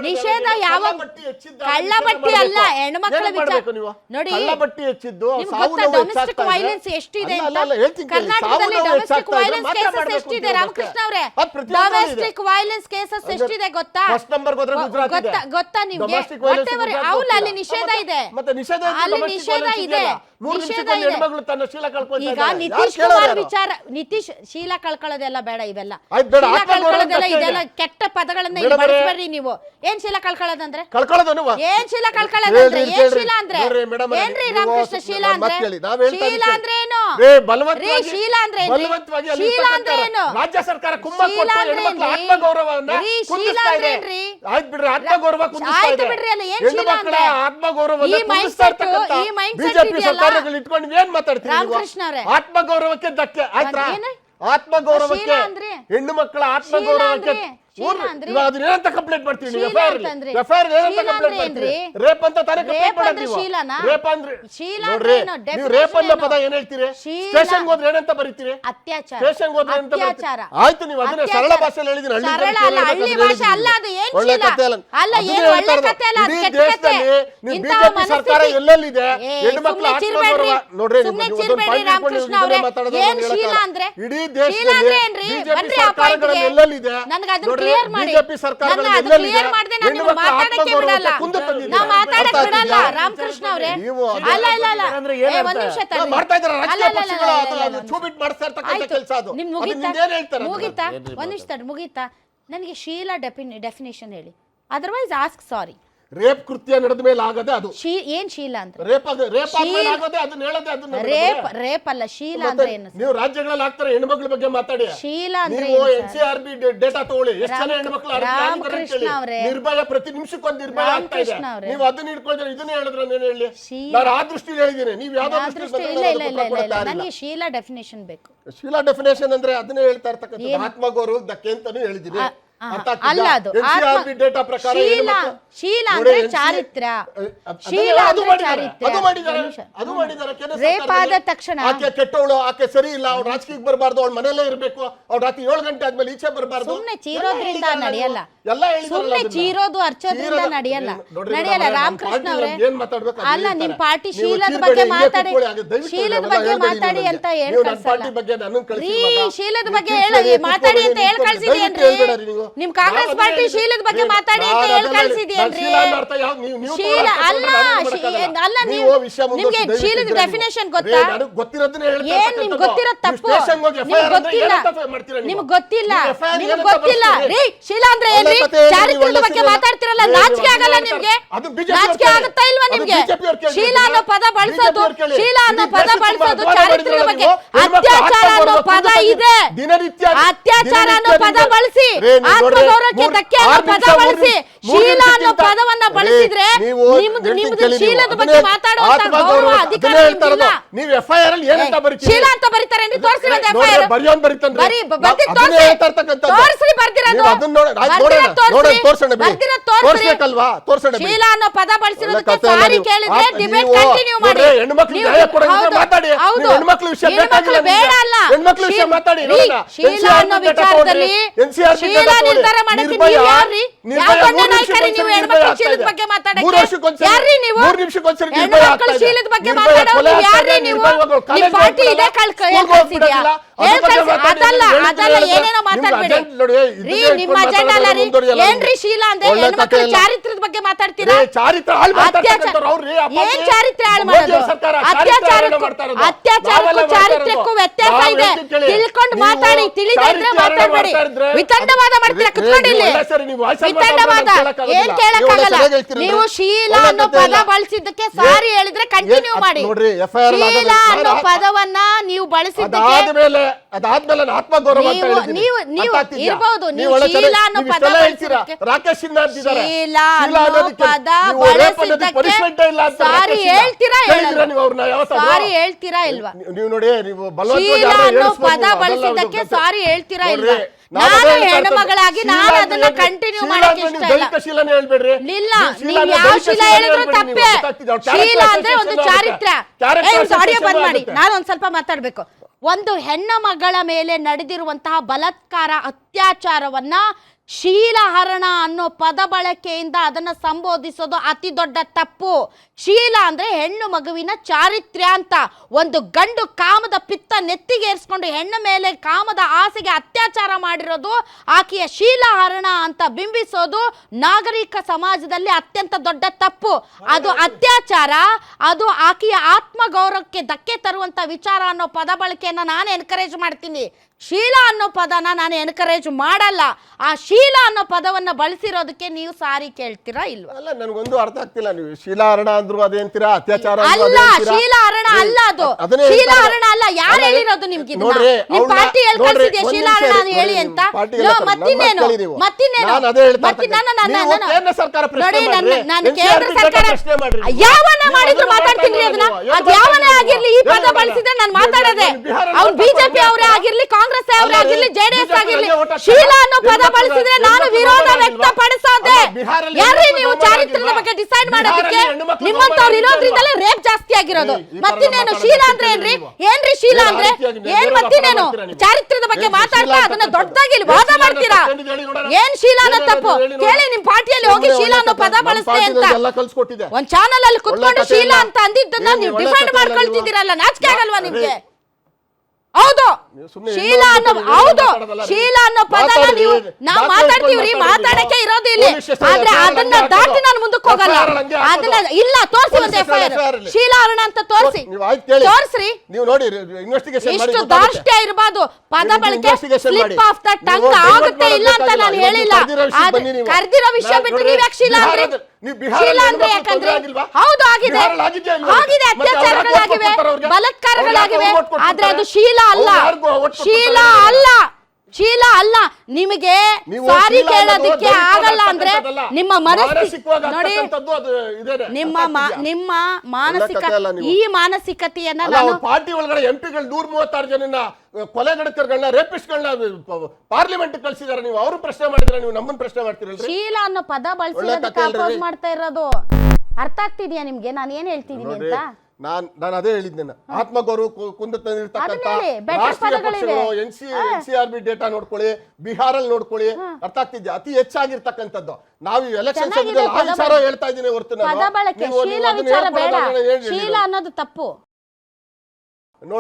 ನಿಷೇಧ ಯಾವ ಕಳ್ಳ ಬಟ್ಟಿ ಅಲ್ಲ ಹೆಣ್ಮಕ್ಳ ವಿಚಾರ ನೋಡಿ ಡೊಮೆಸ್ಟಿಕ್ ವೈಲೆನ್ಸ್ ಎಷ್ಟಿದೆ ಕರ್ನಾಟಕದಲ್ಲಿ ಡೊಮೆಸ್ಟಿಕ್ ವೈಲೆನ್ಸ್ ಕೇಸಸ್ ಎಷ್ಟಿದೆ ರಾಮಕೃಷ್ಣ ಅವರೇ ಡೊಮೆಸ್ಟಿಕ್ ವೈಲೆನ್ಸ್ ಕೇಸಸ್ ಎಷ್ಟಿದೆ ಗೊತ್ತಾ ಗೊತ್ತಾ ನಿಮ್ಗೆ ಅವಳು ಅಲ್ಲಿ ನಿಷೇಧ ಇದೆ ಅಲ್ಲಿ ನಿಷೇಧ ಇದೆ ಈಗ ನಿತೀಶ್ ಕುಮಾರ್ ವಿಚಾರ ನಿತೀಶ್ ಶೀಲ ಕಳ್ಕೊಳ್ಳೋದೆಲ್ಲ ಬೇಡ ಇವೆಲ್ಲ ಇದೆಲ್ಲ ಕೆಟ್ಟ ಪದಗಳನ್ನ ಬಳಸಬೇಡ್ರಿ ನೀವು ಏನ್ ಶೀಲ ಕಳ್ಕೊಳ್ಳೋದಂದ್ರೆ ಏನ್ ಶೀಲ ಕಳ್ಕೊಳ್ಳೋದಂದ್ರೆ ಏನ್ ಶೀಲ ಅಂದ್ರೆ ಏನ್ರಿ ರಾಮಕೃಷ್ಣ ಶೀಲ ಅಂದ್ರೆ ಶೀಲ ಅಂದ್ರೆ ಏನು ಶೀಲ ಅಂದ್ರೆ ಶೀಲ ಅಂದ್ರೆ ಏನು ರಾಜ್ಯ ಸರ್ಕಾರ ಶೀಲ ಅಂದ್ರೆ ಏನ್ರಿ ಆಯ್ತು ಬಿಡ್ರಿ ಅಲ್ಲ ಏನ್ ಶೀಲ ಅಂದ್ರೆ ಈ ಮೈಂಡ್ ಸೆಟ್ ಇಟ್ಕೊಂಡು ಏನ್ ಮಾತಾಡ್ತೀವಿ ರಾಮಕೃಷ್ಣ ಅವರೇ ಆತ್ಮಗೌರವಕ್ಕೆ ಧಕ್ಕೆ ಆಯ್ತಾ ಆತ್ಮಗೌರವಕ್ಕೆ ಹೆಣ್ಣು ಮಕ್ಕಳ ಆತ್ಮಗೌರವಕ್ಕೆ ಏನಂತ ಕಂಪ್ಲೇಂಟ್ ಮಾಡ್ತೀವಿ ರೇಪ್ ಅಂತ ತಾನೇ ಕಂಪ್ಲೇಂಟ್ ಮಾಡೋದು ರೇಪ್ ಅಂದ್ರೆ ನೋಡ್ರಿ ನೀವು ರೇಪ್ ಅನ್ನೋ ಪದ ಏನ್ ಹೇಳ್ತೀರಿ ಸ್ಟೇಷನ್ ಹೋದ್ರೆ ಏನಂತ ಬರೀತೀರಿ ಸ್ಟೇಷನ್ ಹೋದ್ರೆ ಏನಂತ ಬರೀತೀರಿ ಆಯ್ತು ನೀವು ಅದನ್ನ ಸರಳ ಭಾಷೆಯಲ್ಲಿ ಹೇಳಿದ್ರಿ ಹಳ್ಳಿ ಭಾಷೆ ಅಲ್ಲ ಅದು ಏನ್ ಒಳ್ಳೆ ಕಥೆ ಅಲ್ಲ ಏನ್ ಒಳ್ಳೆ ಕಥೆ ಅಲ್ಲ ಇಡೀ ದೇಶದಲ್ಲಿ ನೀವು ಬಿಜೆಪಿ ಸರ್ಕಾರ ಎಲ್ಲೆಲ್ಲಿದೆ ಹೆಣ್ಣು ಮಕ್ಕಳ ಆತ್ಮಗೌರವ ನೋಡ್ರಿ ರಾಮಕೃಷ್ಣ ಅವರೇ ಏನ್ ಶೀಲ ಅಂದ್ರೆ ಇಡೀ ದೇಶದಲ್ಲಿ ಬಿಜೆಪಿ ಸರ್ಕಾರಗಳು ಎಲ್ಲೆಲ್ಲಿದೆ ಕ್ಲಿಯರ್ ಮಾಡಿ ಕ್ಲಿಯರ್ ಮಾಡದೆ ನಾನು ಮಾತಾಡಕ್ಕೆ ಬಿಡಲ್ಲ ನಾನು ಮಾತಾಡಕ್ಕೆ ಬಿಡಲ್ಲ ರಾಮಕೃಷ್ಣ ಅವರೇ ಅಲ್ಲ ಇಲ್ಲ ಇಲ್ಲ ಒಂದು ನಿಮಿಷ ಮಾಡ್ತಾ ಇದ್ದಾರೆ ರಾಜಕೀಯ ಪಕ್ಷಗಳು ಅದನ್ನ ಚೂಬಿಟ್ ಮಾಡ್ತಾ ಇರ್ತಕ್ಕಂತ ಕೆಲಸ ಅದು ನಿಮ್ಗೆ ಮುಗಿತಾ ಒಂದು ನಿಮಿಷ ಮುಗಿತಾ ನನಗೆ ಶೀಲ ಡೆಫಿನೇಷನ್ ಹೇಳಿ ಅದರ್ವೈಸ್ ಆಸ್ಕ್ ಸಾರಿ ರೇಪ್ ಕೃತ್ಯ ನಡೆದ ಮೇಲೆ ಆಗದೆ ಅದು ಏನ್ ಶೀಲ ಅಂತ ರೇಪ್ ಆಗೋದೇ ಅದನ್ನ ಹೇಳೋದೇ ಅದನ್ನ ರೇಪ್ ಅಲ್ಲ ಶೀಲ ಅಂದ್ರೆ ಏನು ನೀವು ರಾಜ್ಯಗಳಲ್ಲಿ ಆಗ್ತಾರೆ ಹೆಣ್ಮಕ್ಳ ಬಗ್ಗೆ ಮಾತಾಡಿ ಶೀಲ ಅಂದ್ರೆ ನೀವು ಎನ್ಸಿಆರ್ಬಿ ಡೇಟಾ ತಗೊಳ್ಳಿ ಎಷ್ಟು ಜನ ಹೆಣ್ಮಕ್ಳು ನಿರ್ಭಯ ಪ್ರತಿ ನಿಮಿಷಕ್ಕೊಂದು ನಿರ್ಭಯ ಆಗ್ತಾ ಇದೆ ನೀವು ಅದನ್ನ ಹಿಡ್ಕೊಂಡ್ರೆ ಇದನ್ನ ಹೇಳಿದ್ರೆ ನಾನು ಹೇಳಿ ನಾನು ಆ ದೃಷ್ಟಿಯಲ್ಲಿ ಹೇಳಿದ್ದೀನಿ ನೀವು ಯಾವ್ದೋ ನನಗೆ ಶೀಲ ಡೆಫಿನೇಷನ್ ಬೇಕು ಶೀಲ ಡೆಫಿನೇಷನ್ ಅಂದ್ರೆ ಅದನ್ನೇ ಹೇಳ್ತಾ ಇರ್ತಕ್ಕಂಥ ಆತ್ಮಗೌರವ ಧಕ್ಕೆ ಅಂತಾನು ಹೇಳಿದ್ದೀನಿ ಅಲ್ಲ ಅದು ಡೇಟಾ ಪ್ರಕಾರ ಶೀಲ ಅಂದ್ರೆ ಚಾರಿತ್ರ್ಯ ಶೀಲ ಅಂದ್ರೆ ಚಾರಿತ್ರ್ಯ ರೇಪ್ ಆದ ತಕ್ಷಣ ಆಕೆ ಕೆಟ್ಟವಳು ಆಕೆ ಸರಿ ಇಲ್ಲ ಅವ್ಳು ರಾಜಕೀಯಕ್ಕೆ ಬರಬಾರ್ದು ಅವ್ಳ ಮನೆಯಲ್ಲೇ ಇರ್ಬೇಕು ಅವ್ಳು ರಾತ್ರಿ 7 ಗಂಟೆ ಆದ್ಮೇಲೆ ಈಚೆ ಬರಬಾರ್ದು ಸುಮ್ನೆ ಚೀರೋದ್ರಿಂದ ನಡೆಯಲ್ಲ ಎಲ್ಲ ಸುಮ್ನೆ ಚೀರೋದು ಅರ್ಚೋದ್ರಿಂದ ನಡೆಯಲ್ಲ ರಾಮಕೃಷ್ಣ ಅವರೇ ಅಲ್ಲ ನಿಮ್ ಪಾರ್ಟಿ ಶೀಲದ ಬಗ್ಗೆ ಮಾತಾಡಿ ಶೀಲದ ಬಗ್ಗೆ ಮಾತಾಡಿ ಅಂತ ಹೇಳಿ ಶೀಲದ ಬಗ್ಗೆ ಮಾತಾಡಿ ಅಂತ ಹೇಳಿ ಕಳ್ಸಿದ್ಯೇನ್ರಿ ನಿಮ್ ಕಾಂಗ್ರೆಸ್ ಪಾರ್ಟಿ ಶೀಲದ ಬಗ್ಗೆ ಮಾತಾಡಿ ಅಂತ ಹೇಳಿ ಕಳ್ಸಿದ್ಯೇನ್ರಿ ಶೀಲ ಅಲ್ಲ ನೀವು ನಿಮ್ಗೆ ಶೀಲದ ಡೆಫಿನೇಷನ್ ಗೊತ್ತಾ ಏನ್ ನಿಮ್ಗೆ ಗೊತ್ತಿರೋ ತಪ್ಪು ನಿಮ್ಗೆ ಗೊತ್ತಿಲ್ಲ ರೀ ಶೀಲ ಅಂದ್ರೆ ಏನ್ರಿ ಚಾರಿತ್ರ್ಯದ ಬಗ್ಗೆ ಮಾತಾಡ್ತಿರಲ್ಲ ನಾಚಿಕೆ ಆಗಲ್ಲ ನಿಮ್ಗೆ ನಾಚಿಕೆ ಆಗುತ್ತಾ ಇಲ್ವಾ ನಿಮ್ಗೆ ಶೀಲ ಅನ್ನೋ ಪದ ಬಳಸೋದು ಚಾರಿತ್ರ್ಯದ ಬಗ್ಗೆ ಅತ್ಯಾಚಾರ ಅನ್ನೋ ಪದ ಇದೆ ಅತ್ಯಾಚಾರ ಅನ್ನೋ ಪದ ಬಳಸಿ ಆತ್ಮಗೌರವಕ್ಕೆ ಧಕ್ಕೆ ಅನ್ನೋ ಪದ ಬಳಸಿ ಶೀಲ ಅನ್ನೋ ಪದವನ್ನ ಬಳಸಿದ್ರೆ ನಿಮ್ದು ಶೀಲದ ಬಗ್ಗೆ ಮಾತಾಡುವಂತ ಗೌರವ ಅಧಿಕಾರ ನಿಮ್ಗಿಲ್ಲ ನೀವು ಎಫ್ಐಆರ್ ಅಲ್ಲಿ ಏನಂತ ಬರೀತೀರಿ ಶೀಲ ಅಂತ ಬರೀತಾರೆ ನೀವು ತೋರಿಸಿ ಒಂದು ಎಫ್ಐಆರ್ ಬರಿಯೋನ್ ಬರೀತಾನೆ ತೋರಿಸಿ ಬರ್ದಿರೋದು ತೋರ್ಸೋಣ ಶೀಲ ಅನ್ನೋ ಪದ ಬಳಸಿರೋದಕ್ಕೆ ಸಾರಿ ಕೇಳಿದ್ರೆ ಡಿಬೇಟ್ ಕಂಟಿನ್ಯೂ ಮಾಡಿ ಹೆಣ್ಮಕ್ಳ ವಿಷಯ ಬೇಡ ಅಲ್ಲ ಶೀಲ ಅನ್ನೋ ವಿಚಾರದಲ್ಲಿ ಶೀಲ ನಿರ್ಧಾರ ಮಾಡಕ್ಕೆ ನೀವು ಯಾರ್ರಿ ಯಾವ ನಾಯಕರಿ ನೀವು ಹೆಣ್ಮಕ್ಳ ಶೀಲದ ಬಗ್ಗೆ ಮಾತಾಡಕ್ಕೆ ಯಾರ್ರಿ ನೀವು ಹೆಣ್ಮಕ್ಳ ಶೀಲದ ಬಗ್ಗೆ ಮಾತಾಡೋದು ಯಾರ್ರಿ ನೀವು ನಿಮ್ಮ ಪಾರ್ಟಿ ಇದೆ ಕಳ್ಸಿದ್ಯಾ ಅದಲ್ಲ ಏನೇನೋ ಮಾತಾಡ್ಬೇಡಿ ರೀ ನಿಮ್ಮ ಅಜೆಂಡಾ ಅಲ್ಲ ರೀ ಏನ್ರಿ ಶೀಲ ಅಂದ್ರೆ ಹೆಣ್ಮಕ್ಳ ಚಾರಿತ್ರ್ಯದ ಬಗ್ಗೆ ಮಾತಾಡ್ತೀರಾ ಏನ್ ಚಾರಿತ್ರ್ಯ ಹಾಳು ಮಾಡೋದು ಅತ್ಯಾಚಾರಕ್ಕೂ ಚಾರಿತ್ರ್ಯಕ್ಕೂ ವ್ಯತ್ಯಾಸ ಇದೆ ತಿಳ್ಕೊಂಡು ಮಾತಾಡಿ ತಿಳಿದೇ ಇದ್ರೆ ಮಾತಾಡ್ಬೇಡಿ ವಿತಂಡವಾದ ಮಾಡ್ತೀರಾ ಕುತ್ಕೊಂಡಿಲ್ಲಿ ವಿತಂಡವಾದ ಏನ್ ಕೇಳಕ್ಕಾಗಲ್ಲ ನೀವು ಶೀಲ ಅನ್ನೋ ಪದ ಬಳಸಿದ್ದಕ್ಕೆ ಸಾರಿ ಹೇಳಿದ್ರೆ ಕಂಟಿನ್ಯೂ ಮಾಡಿ ಶೀಲ ಅನ್ನೋ ಪದವನ್ನ ನೀವು ಬಳಸಿದ್ದಕ್ಕೆ ಅದಾದ್ಮೇಲೆ ಆತ್ಮಗೌರವ ನೀವು ಇರಬಹುದು ನೀವು ಶೀಲ ಅನ್ನೋ ಪದ ಬಳಸಿದ್ದಕ್ಕೆ ರಾಕೇಶ್ ಶೀಲ ಅನ್ನೋ ಪದ ಬಳಸಿದ್ದಕ್ಕೆ ಸಾರಿ ಹೇಳ್ತೀರಾ ಸಾರಿ ಹೇಳ್ತೀರಾ ಇಲ್ವಾ ನೀವು ನೋಡಿ ನೀವು ಶೀಲ ಅನ್ನೋ ಪದ ಬಳಸಿದ್ದಕ್ಕೆ ಸಾರಿ ಹೇಳ್ತೀರಾ ಇಲ್ವಾ ನಾನು ಹೆಣ್ಮಗಳಾಗಿ ನಾನು ಅದನ್ನ ಕಂಟಿನ್ಯೂ ಮಾಡಕ್ಕೆ ಇಷ್ಟ ಇಲ್ಲ ನೀವು ಯಾವ ಶೀಲ ಹೇಳಿದ್ರು ತಪ್ಪೇ ಶೀಲ ಅಂದ್ರೆ ಒಂದು ಚಾರಿತ್ರ್ಯ ಆಡಿಯೋ ಬಂದ್ ಮಾಡಿ ನಾನು ಒಂದ್ ಸ್ವಲ್ಪ ಮಾತಾಡ್ಬೇಕು ಒಂದು ಹೆಣ್ಣು ಮಗಳ ಮೇಲೆ ನಡೆದಿರುವಂತಹ ಬಲಾತ್ಕಾರ ಅತ್ಯಾಚಾರವನ್ನ ಶೀಲಹರಣ ಅನ್ನೋ ಪದ ಬಳಕೆಯಿಂದ ಅದನ್ನ ಸಂಬೋಧಿಸೋದು ಅತಿ ದೊಡ್ಡ ತಪ್ಪು. ಶೀಲ ಅಂದ್ರೆ ಹೆಣ್ಣು ಮಗುವಿನ ಚಾರಿತ್ರ್ಯ ಅಂತ. ಒಂದು ಗಂಡು ಕಾಮದ ಪಿತ್ತ ನೆತ್ತಿಗೇರಿಸ್ಕೊಂಡು ಹೆಣ್ಣು ಮೇಲೆ ಕಾಮದ ಆಸೆಗೆ ಅತ್ಯಾಚಾರ ಮಾಡಿರೋದು ಆಕೆಯ ಶೀಲಹರಣ ಅಂತ ಬಿಂಬಿಸೋದು ನಾಗರಿಕ ಸಮಾಜದಲ್ಲಿ ಅತ್ಯಂತ ದೊಡ್ಡ ತಪ್ಪು. ಅದು ಅತ್ಯಾಚಾರ, ಅದು ಆಕೆಯ ಆತ್ಮಗೌರವಕ್ಕೆ ಧಕ್ಕೆ ತರುವಂತ ವಿಚಾರ ಅನ್ನೋ ಪದ ಬಳಕೆಯನ್ನ ನಾನು ಎನ್ಕರೇಜ್ ಮಾಡ್ತೀನಿ. ಶೀಲ ಅನ್ನೋ ಪದನ ನಾನು ಎನ್ಕರೇಜ್ ಮಾಡಲ್ಲ. ಆ ಶೀಲ ಅನ್ನೋ ಪದವನ್ನ ಬಳಸಿರೋದಕ್ಕೆ ನೀವು ಸಾರಿ ಕೇಳ್ತೀರಾ ಇಲ್ವಾ? ಅಲ್ಲ, ನನಗೊಂದು ಅರ್ಥ ಆಗ್ತಿಲ್ಲ. ನೀವು ಶೀಲಾಹರಣ ಅಂದ್ರು ಅದೇಂತೀರಾ, ಅತ್ಯಾಚಾರ ಅಲ್ಲ, ಶೀಲಹರಣ ಅಲ್ಲ, ಅದು ಶೀಲಹರಣ ಅಲ್ಲ. ಯಾರು ಹೇಳಿರೋದು ನಿಮ್ಗೆ? ನಿಮ್ ಪಾರ್ಟಿ ಹೇಳಿ ಕಳ್ಸಿದ್ಯಾ ಶೀಲಹರಣ ಹೇಳಿ ಅಂತ? ಮತ್ತಿನ್ನೇನು ನಾನು ಕೇಂದ್ರ ಸರ್ಕಾರ ಯಾವನ್ನ ಮಾಡಿದ್ರು ಮಾತಾಡ್ತೀನಿ. ಅದನ್ನ ಅದ್ ಯಾವನೇ ಆಗಿರ್ಲಿ, ಈ ಪದ ಬಳಸಿದ್ರೆ ನಾನು ಮಾತಾಡೋದೆ. ಅವ್ನು ಬಿಜೆಪಿ ಅವರೇ ಆಗಿರ್ಲಿ, ಕಾಂಗ್ರೆಸ್ ಅವರೇ ಆಗಿರ್ಲಿ, ಜೆಡಿಎಸ್ ಆಗಿರ್ಲಿ, ಶೀಲ ಅನ್ನೋ ಪದ ಬಳಸಿದ್ರೆ ನಾನು ವಿರೋಧ ವ್ಯಕ್ತಪಡಿಸೋದೆ. ಯಾರೇ ನೀವು ಚಾರಿತ್ರ್ಯದ ಬಗ್ಗೆ ಡಿಸೈಡ್ ಮಾಡೋದಕ್ಕೆ? ನಿಮ್ಮಂತವ್ರು ಇರೋದ್ರಿಂದಲೇ ರೇಪ್ ಜಾಸ್ತಿ ಆಗಿರೋದು. ಮತ್ತಿನ್ನೇನು ಶೀಲ ಅಂದ್ರೆ ಏನ್ರಿ? ಏನ್ರಿ ಶೀಲ ಅಂದ್ರೆ ಏನ್? ಮತ್ತಿನ್ನೇನು ಚಾರಿತ್ರ್ಯದ ಬಗ್ಗೆ ಮಾತಾಡ್ತಾ ಅದನ್ನ ದೊಡ್ಡದಾಗಿ ವಾದ ಮಾಡ್ತೀರಾ? ಏನ್ ಶೀಲ ಅನ್ನೋ ತಪ್ಪು ಕೇಳಿ. ನಿಮ್ ಪಾರ್ಟಿಯಲ್ಲಿ ಹೋಗಿ ಶೀಲ ಅನ್ನೋ ಪದ ಬಳಸ್ತೆ ಅಂತ ಒಂದ್ ಚಾನಲ್ ಅಲ್ಲಿ ಕುತ್ಕೊಂಡು ಶೀಲ ಅಂತ ಅಂದಿದ್ದನ್ನ ನೀವು ಡಿಫೈಂಡ್ ಮಾಡ್ಕೊಳ್ತಿದ್ದೀರಲ್ಲ, ನಾಚಿಕೆ ಆಗಲ್ವಾ ನಿಮ್ಗೆ? ಹೌದು, ಶೀಲ ಅನ್ನೋ ಹೌದು ಶೀಲ ಅನ್ನೋ ಪದನ ನೀವು ನಾವು ಮಾತಾಡ್ತೀವ್ರಿ, ಮಾತಾಡಕ್ಕೆ ಇರೋದು ಇಲ್ಲಿ. ಆದ್ರೆ ಅದನ್ನ ದಾಟಿ ನಾನು ಮುಂದಕ್ಕೆ ಹೋಗಲ್ಲ. ಅದನ್ನ ಇಲ್ಲ, ತೋರಿಸಿ ಒಂದು FIR ಶೀಲಹರಣ ಅಂತ ತೋರಿಸಿ, ತೋರಿಸ್ರಿ. ನೀವು ನೋಡಿ, ಇನ್ವೆಸ್ಟಿಗೇಷನ್ ಮಾಡಿ. ಇಷ್ಟು ದಾಷ್ಟ್ಯ ಇರಬಾರ್ದು ಪದ ಬಳಕೆ. ಸ್ಲಿಪ್ ಆಫ್ ದ ಟಂಗ್ ಆಗುತ್ತೆ, ಇಲ್ಲ ಅಂತ ನಾನು ಹೇಳಿಲ್ಲ. ಕರೆದಿರೋ ವಿಷಯ ಬಿಟ್ಟು ನೀವ್ ಯಾಕೆ ಶೀಲ ಅಂದ್ರೆ? ಶೀಲ ಅಂದ್ರೆ ಯಾಕಂದ್ರೆ ಹೌದು ಆಗಿದೆ, ಆಗಿದೆ, ಅತ್ಯಾಚಾರಗಳಾಗಿವೆ, ಬಲಾತ್ಕಾರಗಳಾಗಿವೆ. ಆದ್ರೆ ಅದು ಶೀಲ ಅಲ್ಲ, ಶೀಲ ಅಲ್ಲ, ಶೀಲ ಅಲ್ಲ. ನಿಮಗೆ ಸಾರಿ ಕೇಳೋದಕ್ಕೆ ಆಗಲ್ಲ ಅಂದ್ರೆ ನಿಮ್ಮ ಮನಸ್ಥಿತಿ ನೋಡಿ, ನಿಮ್ಮ ಮಾನಸಿಕ ಈ ಮಾನಸಿಕತೆಯನ್ನ ನಾನು ಪಾರ್ಟಿ ಒಳಗಡೆ ಎಂಪಿಗಳು 136 ಜನನ ಕೊಲೆ ನಡಕರ್ಗಳನ್ನ, ರೇಪಿಸ್ಟ್ಗಳನ್ನ ಪಾರ್ಲಿಮೆಂಟ್ ಕಳ್ಸಿದಾರೆ. ನೀವು ಅವರು ಪ್ರಶ್ನೆ ಮಾಡಿದ್ರೆ ನೀವು ನಮ್ಮನ್ನ ಪ್ರಶ್ನೆ ಮಾಡ್ತೀರಲ್ರಿ? ಶೀಲ ಅನ್ನೋ ಪದ ಬಳಸಿರೋದಕ್ಕೆ ಅಪೋಸ್ ಮಾಡ್ತಾ ಇರೋದು ಅರ್ಥ ಆಗ್ತಿದ್ಯಾ ನಿಮ್ಗೆ ನಾನು ಏನ್ ಹೇಳ್ತಿದೀನಿ ಅಂತ? ನಾನು ಅದೇ ಹೇಳಿದ್ದೆ. ಆತ್ಮಗೌರವ ಕುಂದು ತಂದಿರ್ತಕ್ಕಂಥ ರಾಷ್ಟ್ರೀಯ ಪಕ್ಷಗಳು NCRB ಡೇಟಾ ನೋಡ್ಕೊಳ್ಳಿ, ಬಿಹಾರಲ್ಲಿ ನೋಡ್ಕೊಳ್ಳಿ. ಅರ್ಥ ಆಗ್ತಿದ್ಯಾ? ಅತಿ ಹೆಚ್ಚಾಗಿರ್ತಕ್ಕಂಥದ್ದು. ನಾವು ಎಲೆಕ್ಷನ್ ವಿಚಾರ ಹೇಳ್ತಾ ಇದ್ದೀನಿ ಹೊರತು ಶೀಲ ಅನ್ನೋದು ತಪ್ಪು ನೋಡ್ರಿ.